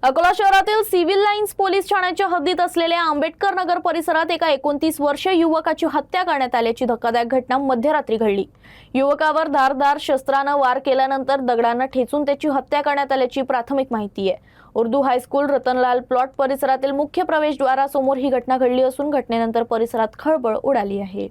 अकोला शहरातील civil lines police ठाण्याच्या हद्दीत असलेल्या आंबेडकर नगर परिसरात एका 29 वर्षीय युवकाची हत्या करण्यात आल्याची धक्कादायक घटना मध्यरात्री घडली। युवकावर धारदार शस्त्रानं वार केल्यानंतर दगडानं ठेचून त्याची हत्या करण्यात आल्याची प्राथमिक माहिती आहे। उर्दू हायस्कूल रतनलाल प्लॉट परिसरातील मुख्य प्रवेशद्वारासमोर ही घटना घडली असून घटनेनंतर परिसरात खळबळ उडाली आहे।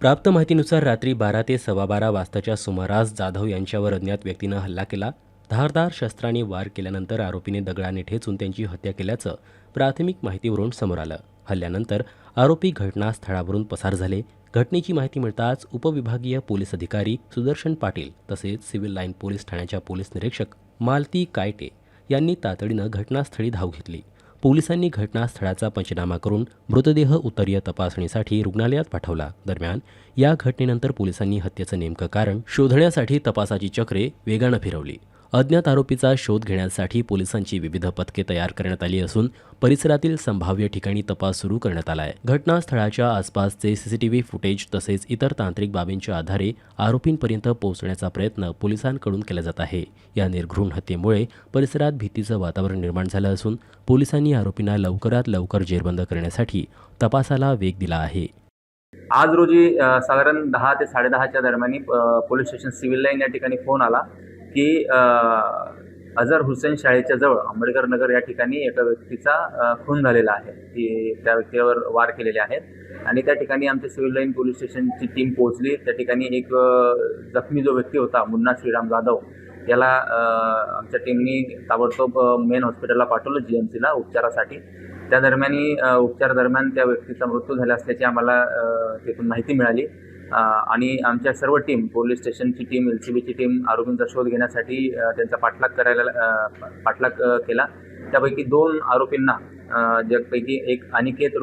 प्राप्त माहितीनुसार रात्री 12 ते 12:15 वाजताच्या सुमारास जाधव यांच्यावर अज्ञात व्यक्तीनं हल्ला केला। धारदार शस्त्राने वार केल्यानंतर आरोपीने दगडाने ठेचून त्यांची हत्या केल्याचं प्राथमिक माहितीवरून समोर आलं। हल्ल्यानंतर आरोपी घटनास्थळावरून पसार झाले। घटनेची माहिती मिळताच उपविभागीय पोलीस अधिकारी सुदर्शन पाटील तसेच सिव्हिल लाईन पोलीस ठाण्याच्या पोलीस निरीक्षक मालती कायटे यांनी तातडीनं घटनास्थळी धाव घेतली। पोलिसांनी घटनास्थळाचा पंचनामा करून मृतदेह उत्तरीय तपासणीसाठी रुग्णालयात पाठवला। दरम्यान या घटनेनंतर पोलिसांनी हत्येचं नेमकं कारण शोधण्यासाठी तपासाची चक्रे वेगानं फिरवली। अज्ञात आरोपीचा शोध घेण्यासाठी पोलिसांची विविध पथके तयार करण्यात आली असून परिसरातील संभाव्य ठिकाणी तपास सुरू करण्यात आला आहे। घटनास्थळाच्या आसपासचे सीसीटीव्ही फुटेज तसेच इतर तांत्रिक बाबींच्या आधारे आरोपींपर्यंत पोहोचण्याचा प्रयत्न पोलिसांकडून केला जात आहे। या निर्घृण हत्येमुळे परिसरात भीतीचं वातावरण निर्माण झालं असून पोलिसांनी आरोपींना लवकरात लवकर जेरबंद करण्यासाठी तपासाला वेग दिला आहे। आज रोजी साधारण 10 ते 10:30च्या दरम्यान पोलीस स्टेशन सिव्हिल लाईन या ठिकाणी फोन आला की अझर हुसेन शाळेच्या जवळ आंबेडकर नगर या ठिकाणी एका व्यक्तीचा खून झालेला आहे। की त्या व्यक्तीवर वार केलेले आहेत आणि त्या ठिकाणी आमच्या सिव्हिल लाईन पोलीस स्टेशनची टीम पोहोचली। त्या ठिकाणी एक जखमी जो व्यक्ती होता मुन्ना श्रीराम जाधव याला आमच्या टीमनी ताबडतोब मेन हॉस्पिटलला पाठवलं GMCला उपचारासाठी। त्या दरम्यान उपचार दरम्यान त्या व्यक्तीचा मृत्यू झाला असल्याची आम्हाला तिथून माहिती मिळाली आणि आमच्या सर्व टीम पोलीस स्टेशनची टीम LCBची टीम आरोपींचा शोध घेण्यासाठी त्यांचा पाठलाग केला। त्यापैकी 2 आरोपींना ज्यापैकी एक अनिकेत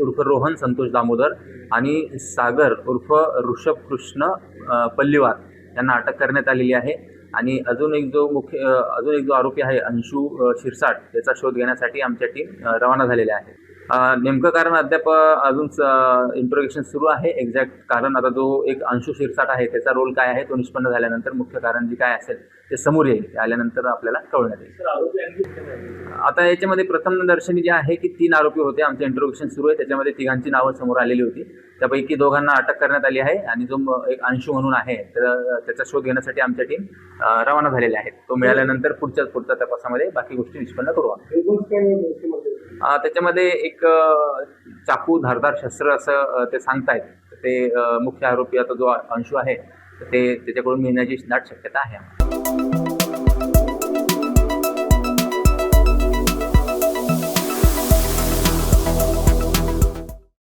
उर्फ रोहन संतोष दामोदर आणि सागर उर्फ ऋषभ कृष्ण पल्लीवार यांना अटक करण्यात आलेली आहे आणि अजून एक जो आरोपी आहे अंशू शिरसाट त्याचा शोध घेण्यासाठी आमच्या टीम रवाना झालेल्या आहे। नेमकं कारण अद्याप अजून इंट्रोगेशन सुरू आहे। एक्झॅक्ट कारण आता जो एक अंशू शिरसाट आहे त्याचा रोल काय आहे तो निष्पन्न झाल्यानंतर मुख्य कारण जे काय असेल ते समोर येईल। आल्यानंतर आपल्याला कळवण्यात येईल। आता याच्यामध्ये प्रथमदर्शनी जे आहे की 3 आरोपी होते। आमचं इंट्रोगेशन सुरू आहे, त्याच्यामध्ये 3घांची नावं समोर आलेली होती। त्यापैकी 2घांना अटक करण्यात आली आहे आणि जो एक अंशू म्हणून आहे त्याचा शोध घेण्यासाठी आमच्या टीम रवाना झालेल्या आहेत। तो मिळाल्यानंतर पुढच्या तपासामध्ये बाकी गोष्टी निष्पन्न करू। त्याच्यामध्ये एक चाकू धारदार शस्त्र असं ते सांगतायत। ते मुख्य आरोपी आता जो अंशू आहे ते त्याच्याकडून मिळण्याची दाट शक्यता आहे।